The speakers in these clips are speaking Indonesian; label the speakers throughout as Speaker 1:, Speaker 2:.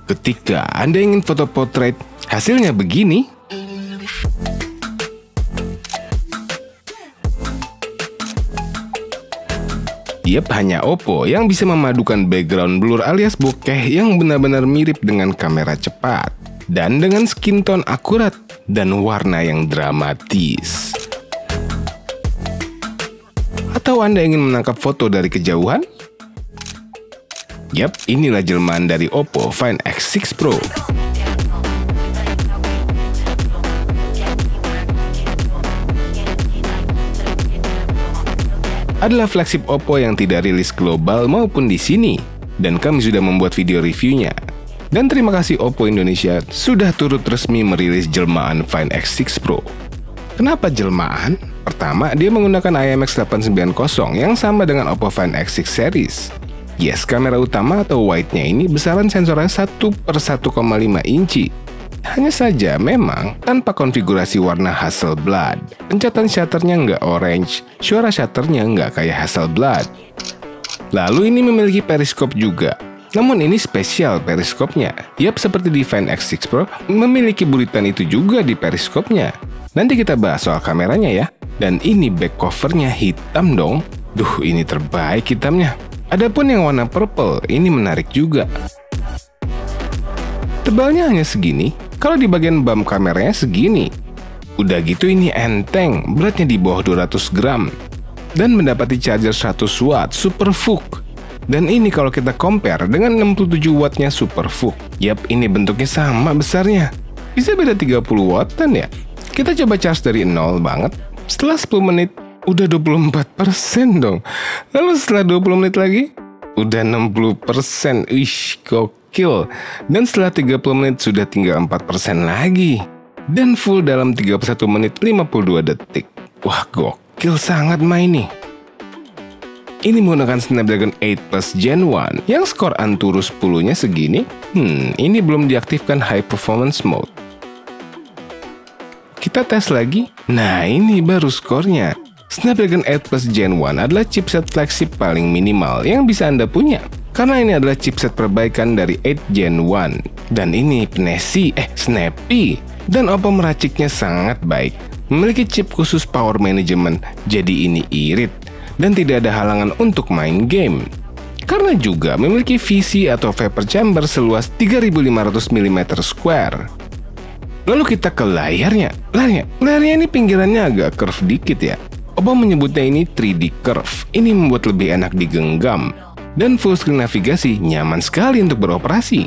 Speaker 1: Ketika Anda ingin foto portrait, hasilnya begini. Yap, hanya Oppo yang bisa memadukan background blur alias bokeh yang benar-benar mirip dengan kamera cepat, dan dengan skin tone akurat dan warna yang dramatis. Atau Anda ingin menangkap foto dari kejauhan? Yap, inilah jelmaan dari Oppo Find X6 Pro. Adalah flagship Oppo yang tidak rilis global maupun di sini, dan kami sudah membuat video reviewnya. Dan terima kasih Oppo Indonesia sudah turut resmi merilis jelmaan Find X6 Pro. Kenapa jelmaan? Pertama, dia menggunakan IMX890 yang sama dengan Oppo Find X6 series. Yes, kamera utama atau wide-nya ini besaran sensornya 1/1,5 inci. Hanya saja memang tanpa konfigurasi warna Hasselblad. Pencatan shutternya nggak orange, suara shutternya nggak kayak Hasselblad. Lalu ini memiliki periskop juga. Namun ini spesial periskopnya. Yap, seperti di Find X6 Pro, memiliki buritan itu juga di periskopnya. Nanti kita bahas soal kameranya ya. Dan ini back covernya hitam dong. Duh, ini terbaik hitamnya. Adapun yang warna purple, ini menarik juga. Tebalnya hanya segini, kalau di bagian bump kameranya segini. Udah gitu ini enteng, beratnya di bawah 200 gram. Dan mendapati charger 100 watt Super VOOC. Dan ini kalau kita compare dengan 67 wattnya Super VOOC. Yap, ini bentuknya sama besarnya. Bisa beda 30 wattan ya. Kita coba charge dari nol banget. Setelah 10 menit, udah 24% dong. Lalu setelah 20 menit lagi, udah 60%. Ish, gokil. Dan setelah 30 menit sudah tinggal 4% lagi. Dan full dalam 31 menit 52 detik. Wah, gokil sangat main nih. Ini menggunakan Snapdragon 8 Plus Gen 1 yang skor Antutu 10-nya segini. Ini belum diaktifkan High Performance Mode. Kita tes lagi. Nah, ini baru skornya. Snapdragon 8 Plus Gen 1 adalah chipset flagship paling minimal yang bisa Anda punya. Karena ini adalah chipset perbaikan dari 8 Gen 1. Dan ini snappy. Dan Oppo meraciknya sangat baik. Memiliki chip khusus power management, jadi ini irit. Dan tidak ada halangan untuk main game. Karena juga memiliki VC atau vapor chamber seluas 3500 mm². Lalu kita ke layarnya. Layarnya ini pinggirannya agak curve dikit ya. Oppo menyebutnya ini 3D curve. Ini membuat lebih enak digenggam. Dan full screen navigasi nyaman sekali untuk beroperasi.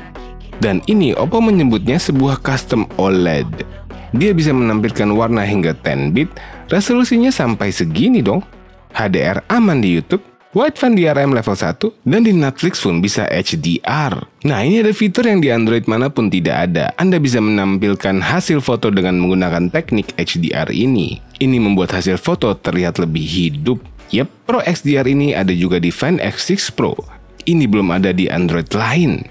Speaker 1: Dan ini Oppo menyebutnya sebuah custom OLED. Dia bisa menampilkan warna hingga 10 bit, resolusinya sampai segini dong. HDR aman di YouTube, Wideband DRM level 1, dan di Netflix pun bisa HDR. Nah, ini ada fitur yang di Android manapun tidak ada. Anda bisa menampilkan hasil foto dengan menggunakan teknik HDR ini. Ini membuat hasil foto terlihat lebih hidup. Yap, Pro XDR ini ada juga di Find X6 Pro. Ini belum ada di Android lain.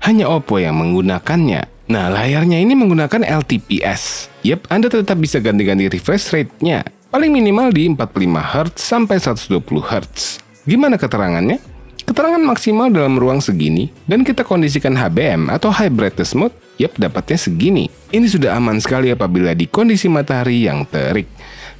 Speaker 1: Hanya Oppo yang menggunakannya. Nah, layarnya ini menggunakan LTPS. Yap, Anda tetap bisa ganti-ganti refresh rate-nya. Paling minimal di 45 Hz sampai 120 Hz. Gimana keterangannya? Keterangan maksimal dalam ruang segini, dan kita kondisikan HBM atau High Brightness Mode, yap dapatnya segini. Ini sudah aman sekali apabila di kondisi matahari yang terik.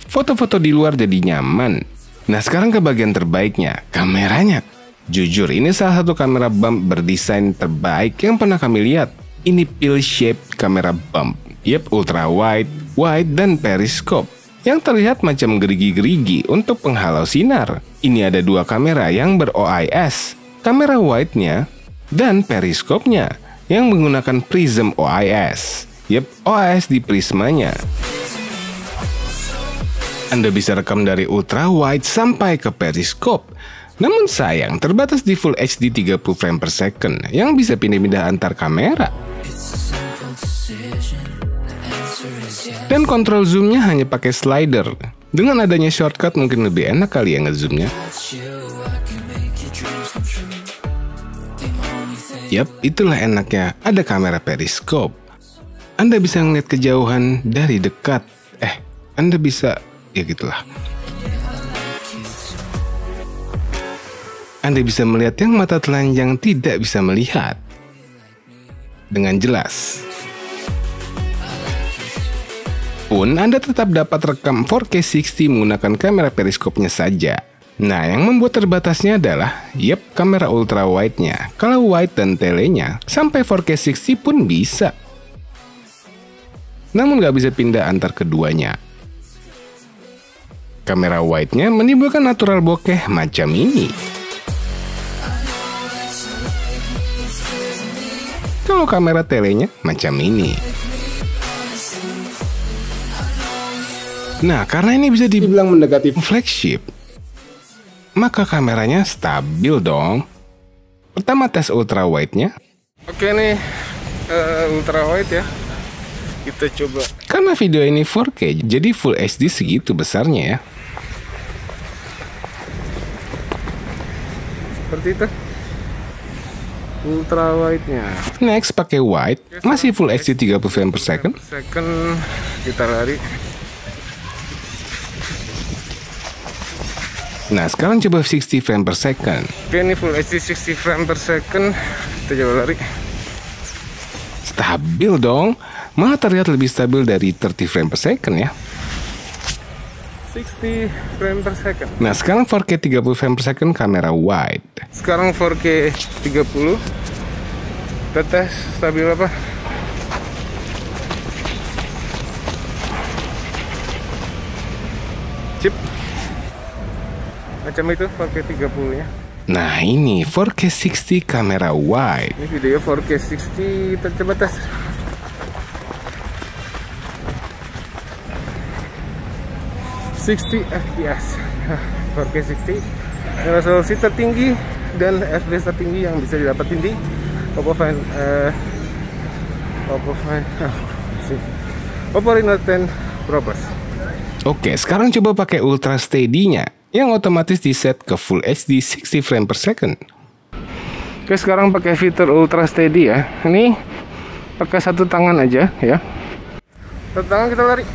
Speaker 1: Foto-foto di luar jadi nyaman. Nah, sekarang ke bagian terbaiknya, kameranya. Jujur, ini salah satu kamera bump berdesain terbaik yang pernah kami lihat. Ini pill shape kamera bump. Yap, ultra wide, wide, dan periskop. Yang terlihat macam gerigi-gerigi untuk penghalau sinar. Ini ada dua kamera yang ber-OIS, kamera wide-nya dan periskopnya yang menggunakan prism OIS. Yep, OIS di prismanya. Anda bisa rekam dari ultra wide sampai ke periskop. Namun sayang, terbatas di Full HD 30 frame per second yang bisa pindah-pindah antar kamera. Dan kontrol zoomnya hanya pakai slider. Dengan adanya shortcut mungkin lebih enak kali ya ngezoomnya. Yap, itulah enaknya ada kamera periskop. Anda bisa ngeliat kejauhan dari dekat. Anda bisa, ya gitulah. Anda bisa melihat yang mata telanjang tidak bisa melihat. dengan jelas. Pun Anda tetap dapat rekam 4K 60 menggunakan kamera periskopnya saja. Nah, yang membuat terbatasnya adalah, kamera ultra wide-nya. Kalau wide dan telenya, sampai 4K 60 pun bisa. Namun nggak bisa pindah antar keduanya. Kamera wide-nya menimbulkan natural bokeh macam ini. Kalau kamera telenya macam ini. Nah, karena ini bisa dibilang mendekati flagship, maka kameranya stabil dong. Pertama tes ultra wide-nya. Oke nih, ultra wide ya. Kita coba. Karena video ini 4K, jadi Full HD segitu besarnya ya. Seperti itu. Ultra wide-nya. Next pakai wide, masih Full HD 30 frame per second. Kita lari. Nah, sekarang coba 60 frame per second. Oke, ini Full HD 60 frame per second. Kita coba lari. Stabil dong. Malah terlihat lebih stabil dari 30 frame per second ya. 60 frame per second. Nah, sekarang 4K 30 frame per second kamera wide. Sekarang 4K 30. Kita tes stabil apa? Chip. Macam itu 4K 30 nya. Nah, ini 4K 60 kamera wide. Ini video 4K 60, kita coba tes. FPS 4K 60 resolusi tertinggi dan FPS tertinggi yang bisa didapat di Oppo Reno 10 Pro Plus. Oke, sekarang coba pakai Ultra Steady-nya yang otomatis di set ke Full HD 60 frame per second. Oke, sekarang pakai fitur Ultra Steady ya. Ini pakai satu tangan aja ya. Satu tangan kita lari.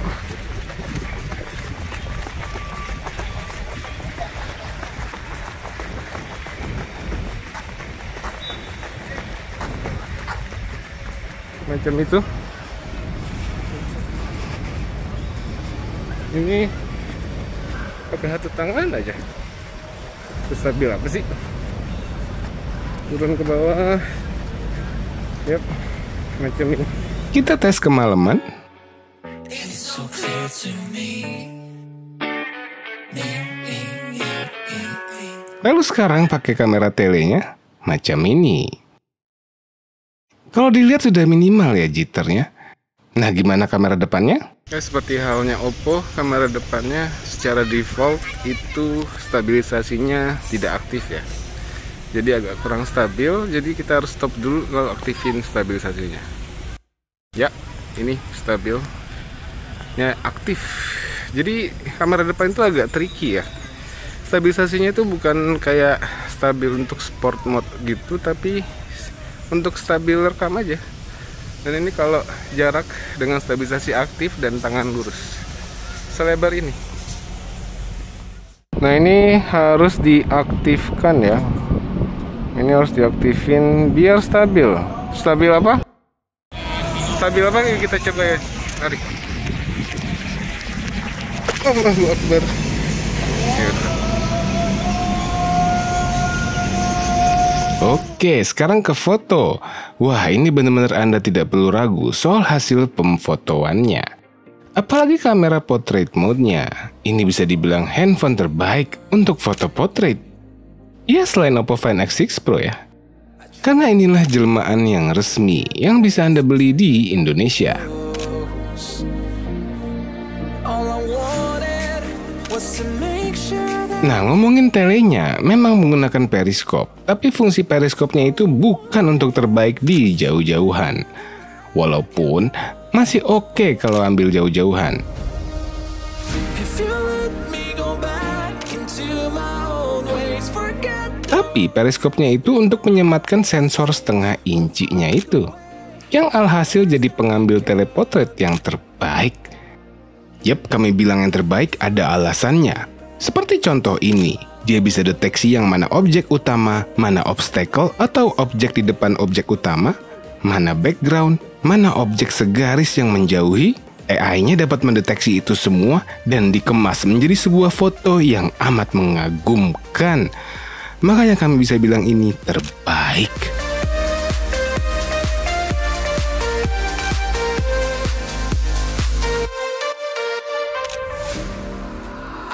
Speaker 1: Macam itu. Ini pakai satu tangan aja. Stabil apa sih? Turun ke bawah. Macam ini. Kita tes kemalaman. Lalu sekarang pakai kamera telenya macam ini. Kalau dilihat sudah minimal ya jitternya. Nah, gimana kamera depannya? Seperti halnya Oppo, kamera depannya secara default itu stabilisasinya tidak aktif ya. Jadi agak kurang stabil, jadi kita harus stop dulu lalu aktifin stabilisasinya. Ya, ini stabil. Ya, aktif. Jadi kamera depan itu agak tricky ya. Stabilisasinya itu bukan kayak stabil untuk sport mode gitu, tapi untuk stabil rekam aja. Dan ini kalau jarak dengan stabilisasi aktif dan tangan lurus selebar ini. Nah, ini harus diaktifkan ya. Ini harus diaktifin biar stabil. Stabil apa? Stabil apa? Kita coba ya. Tarik. Allahu Akbar. Oke, sekarang ke foto. Wah, ini benar-benar Anda tidak perlu ragu soal hasil pemfotoannya. Apalagi kamera portrait mode-nya. Ini bisa dibilang handphone terbaik untuk foto portrait. Ya, selain Oppo Find X6 Pro ya. Karena inilah jelmaan yang resmi yang bisa Anda beli di Indonesia. Nah, ngomongin telenya, memang menggunakan periskop, tapi fungsi periskopnya itu bukan untuk terbaik di jauh-jauhan. Walaupun masih oke kalau ambil jauh-jauhan. Tapi periskopnya itu untuk menyematkan sensor setengah incinya itu, yang alhasil jadi pengambil telepotret yang terbaik. Yap, kami bilang yang terbaik ada alasannya. Seperti contoh ini, dia bisa deteksi yang mana objek utama, mana obstacle atau objek di depan objek utama, mana background, mana objek segaris yang menjauhi. AI-nya dapat mendeteksi itu semua dan dikemas menjadi sebuah foto yang amat mengagumkan. Makanya kami bisa bilang ini terbaik.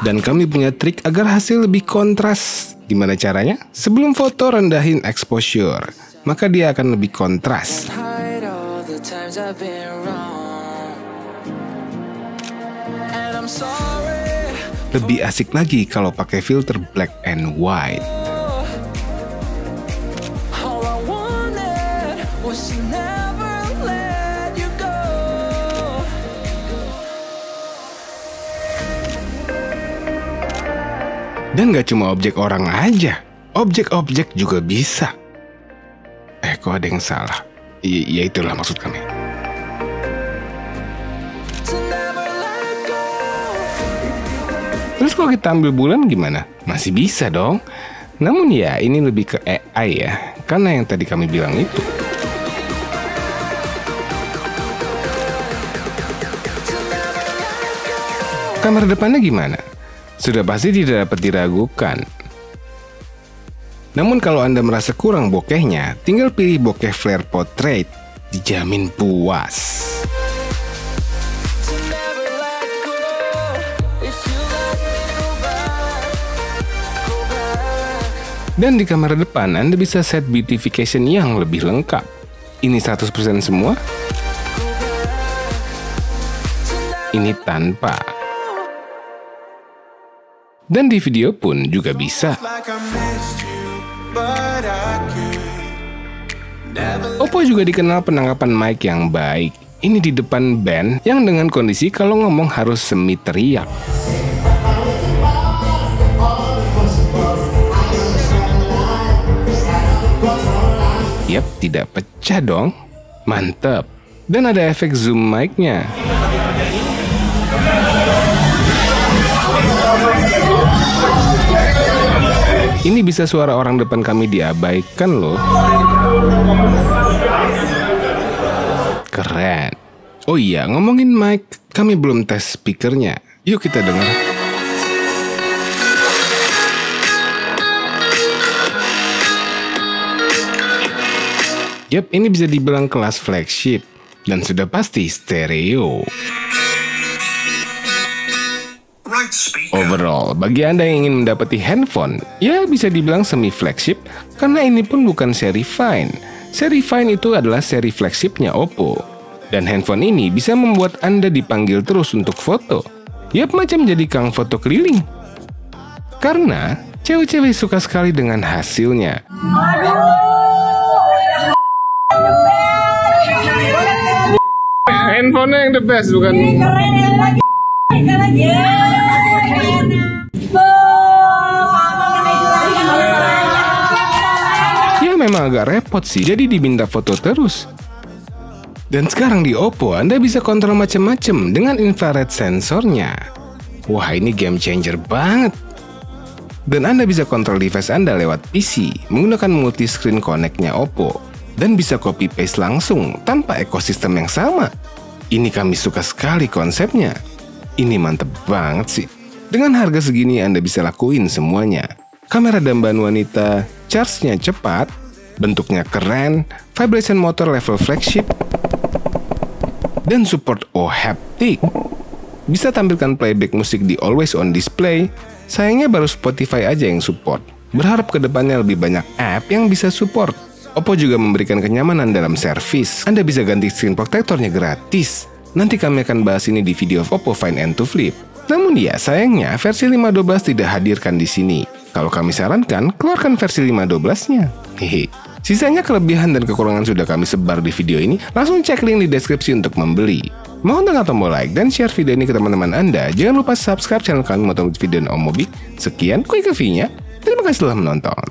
Speaker 1: Dan kami punya trik agar hasil lebih kontras. Gimana caranya? Sebelum foto rendahin exposure, maka dia akan lebih kontras. Lebih asik lagi kalau pakai filter black and white. Dan gak cuma objek orang aja, objek-objek juga bisa. Kok ada yang salah? Ya itulah maksud kami. Terus kalau kita ambil bulan gimana? Masih bisa dong. Namun ya ini lebih ke AI ya, karena yang tadi kami bilang itu. Kamera depannya gimana? Sudah pasti tidak dapat diragukan. Namun kalau Anda merasa kurang bokehnya, tinggal pilih bokeh flare portrait, dijamin puas. Dan di kamera depan Anda bisa set beautification yang lebih lengkap. Ini 100% semua. Ini tanpa. Dan di video pun juga bisa. Oppo juga dikenal penangkapan mic yang baik. Ini di depan band yang dengan kondisi kalau ngomong harus semi teriak. Yap, tidak pecah dong. Mantap. Dan ada efek zoom mic-nya. Ini bisa suara orang depan kami diabaikan loh. Keren. Oh iya, ngomongin mic, kami belum tes speakernya. Yuk kita dengar. Yap, ini bisa dibilang kelas flagship. Dan sudah pasti stereo. Overall, bagi Anda yang ingin mendapati handphone, ya bisa dibilang semi flagship, karena ini pun bukan seri Fine. Seri Fine itu adalah seri flagshipnya Oppo. Dan handphone ini bisa membuat Anda dipanggil terus untuk foto. Yap, macam jadi kang foto keliling. Karena cewek-cewek suka sekali dengan hasilnya. Handphone yang the best, bukan? Ya memang agak repot sih, jadi diminta foto terus. Dan sekarang di Oppo Anda bisa kontrol macam-macam dengan infrared sensornya. Wah, ini game changer banget. Dan Anda bisa kontrol device Anda lewat PC menggunakan multi-screen connect-nya Oppo. Dan bisa copy paste langsung tanpa ekosistem yang sama. Ini kami suka sekali konsepnya. Ini mantep banget sih. Dengan harga segini Anda bisa lakuin semuanya. Kamera dambaan wanita, charge-nya cepat, bentuknya keren, vibration motor level flagship, dan support haptic. Bisa tampilkan playback musik di always on display. Sayangnya baru Spotify aja yang support. Berharap kedepannya lebih banyak app yang bisa support. Oppo juga memberikan kenyamanan dalam servis. Anda bisa ganti screen protectornya gratis. Nanti kami akan bahas ini di video Oppo Find N2 Flip. Namun ya, sayangnya versi 512 tidak hadirkan di sini. Kalau kami sarankan, keluarkan versi 512-nya. Hehe. Sisanya kelebihan dan kekurangan sudah kami sebar di video ini. Langsung cek link di deskripsi untuk membeli. Mohon tekan tombol like dan share video ini ke teman-teman Anda. Jangan lupa subscribe channel kami untuk video Om Mobi. Sekian quick review-nya. Terima kasih telah menonton.